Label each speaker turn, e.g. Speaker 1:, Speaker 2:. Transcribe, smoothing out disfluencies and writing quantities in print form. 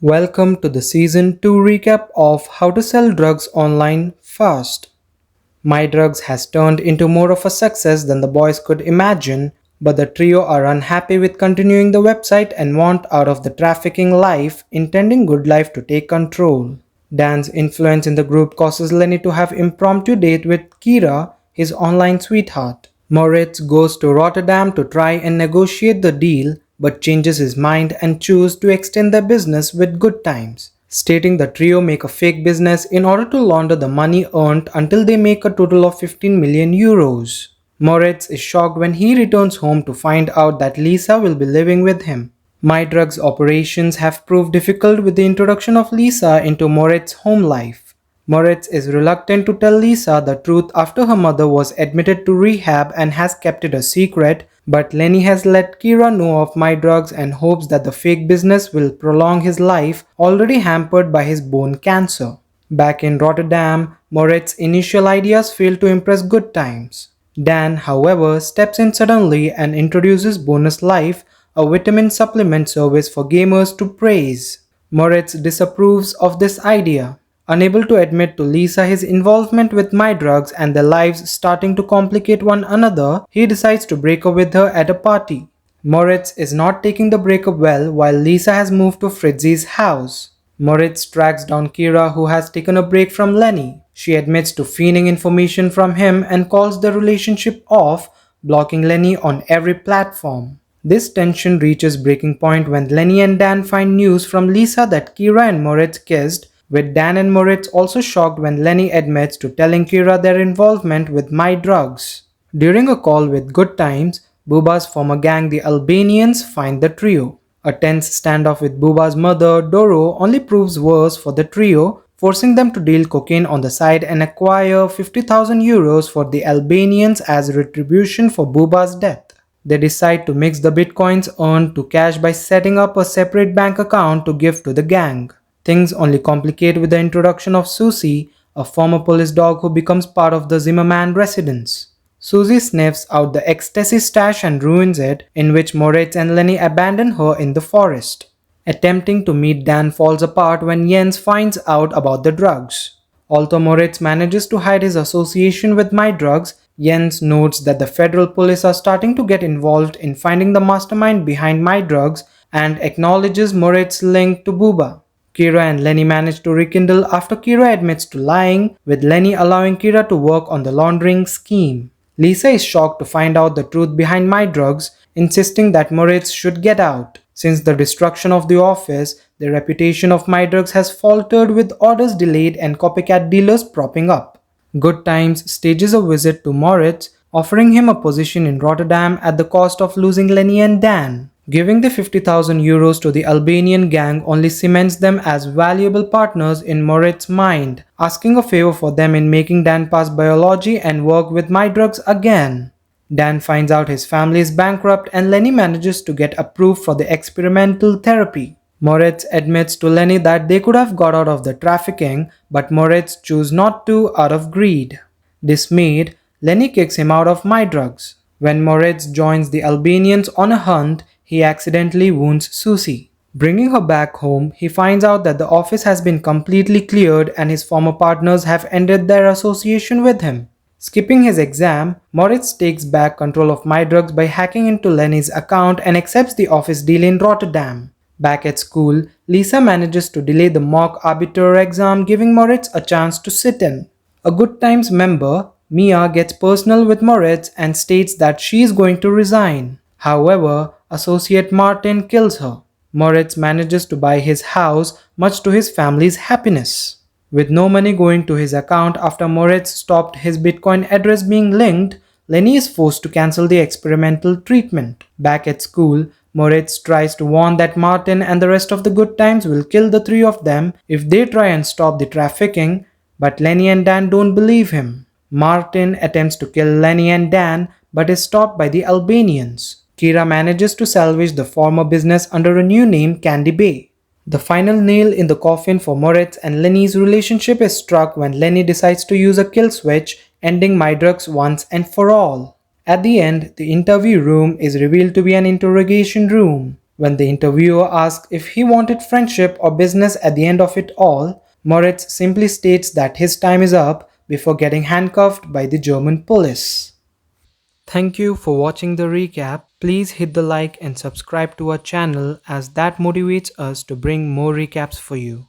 Speaker 1: Welcome to the Season 2 recap of How to Sell Drugs Online Fast. My Drugs has turned into more of a success than the boys could imagine, but the trio are unhappy with continuing the website and want out of the trafficking life, intending Good Life to take control. Dan's influence in the group causes Lenny to have impromptu date with Kira, his online sweetheart. Moritz goes to Rotterdam to try and negotiate the deal, but changes his mind and chooses to extend their business with Good Times, stating the trio make a fake business in order to launder the money earned until they make a total of 15 million euros. Moritz is shocked when he returns home to find out that Lisa will be living with him. My Drugs operations have proved difficult with the introduction of Lisa into Moritz's home life. Moritz is reluctant to tell Lisa the truth after her mother was admitted to rehab and has kept it a secret, but Lenny has let Kira know of My Drugs and hopes that the fake business will prolong his life, already hampered by his bone cancer. Back in Rotterdam, Moritz's initial ideas fail to impress Good Times. Dan, however, steps in suddenly and introduces Bonus Life, a vitamin supplement service for gamers, to praise. Moritz disapproves of this idea. Unable to admit to Lisa his involvement with My Drugs and their lives starting to complicate one another, he decides to break up with her at a party. Moritz is not taking the breakup well while Lisa has moved to Fritzi's house. Moritz tracks down Kira, who has taken a break from Lenny. She admits to fiending information from him and calls the relationship off, blocking Lenny on every platform. This tension reaches breaking point when Lenny and Dan find news from Lisa that Kira and Moritz kissed, with Dan and Moritz also shocked when Lenny admits to telling Kira their involvement with My Drugs. During a call with Good Times, Buba's former gang, the Albanians, find the trio. A tense standoff with Buba's mother, Doro, only proves worse for the trio, forcing them to deal cocaine on the side and acquire 50,000 euros for the Albanians as retribution for Buba's death. They decide to mix the bitcoins earned to cash by setting up a separate bank account to give to the gang. Things only complicate with the introduction of Susie, a former police dog who becomes part of the Zimmerman residence. Susie sniffs out the ecstasy stash and ruins it, in which Moritz and Lenny abandon her in the forest. Attempting to meet Dan falls apart when Jens finds out about the drugs. Although Moritz manages to hide his association with My Drugs, Jens notes that the federal police are starting to get involved in finding the mastermind behind My Drugs and acknowledges Moritz's link to Buba. Kira and Lenny manage to rekindle after Kira admits to lying, with Lenny allowing Kira to work on the laundering scheme. Lisa is shocked to find out the truth behind My Drugs, insisting that Moritz should get out. Since the destruction of the office, the reputation of My Drugs has faltered, with orders delayed and copycat dealers propping up. Good Times stages a visit to Moritz, offering him a position in Rotterdam at the cost of losing Lenny and Dan. Giving the 50,000 euros to the Albanian gang only cements them as valuable partners in Moritz's mind, asking a favor for them in making Dan pass biology and work with My Drugs again. Dan finds out his family is bankrupt and Lenny manages to get approved for the experimental therapy. Moritz admits to Lenny that they could have got out of the trafficking, but Moritz chooses not to out of greed. Dismayed, Lenny kicks him out of My Drugs. When Moritz joins the Albanians on a hunt, he accidentally wounds Susie. Bringing her back home, he finds out that the office has been completely cleared and his former partners have ended their association with him. Skipping his exam, Moritz takes back control of My Drugs by hacking into Lenny's account and accepts the office deal in Rotterdam. Back at school, Lisa manages to delay the mock arbiter exam, giving Moritz a chance to sit in. A Good Times member, Mia, gets personal with Moritz and states that she is going to resign. However, associate Martin kills her. Moritz manages to buy his house, much to his family's happiness. With no money going to his account after Moritz stopped his Bitcoin address being linked, Lenny is forced to cancel the experimental treatment. Back at school, Moritz tries to warn that Martin and the rest of the Good Times will kill the three of them if they try and stop the trafficking, but Lenny and Dan don't believe him. Martin attempts to kill Lenny and Dan but is stopped by the Albanians. Kira manages to salvage the former business under a new name, Candy Bay. The final nail in the coffin for Moritz and Lenny's relationship is struck when Lenny decides to use a kill switch, ending My Drugs once and for all. At the end, the interview room is revealed to be an interrogation room. When the interviewer asks if he wanted friendship or business at the end of it all, Moritz simply states that his time is up before getting handcuffed by the German police. Thank you for watching the recap. Please hit the like and subscribe to our channel as that motivates us to bring more recaps for you.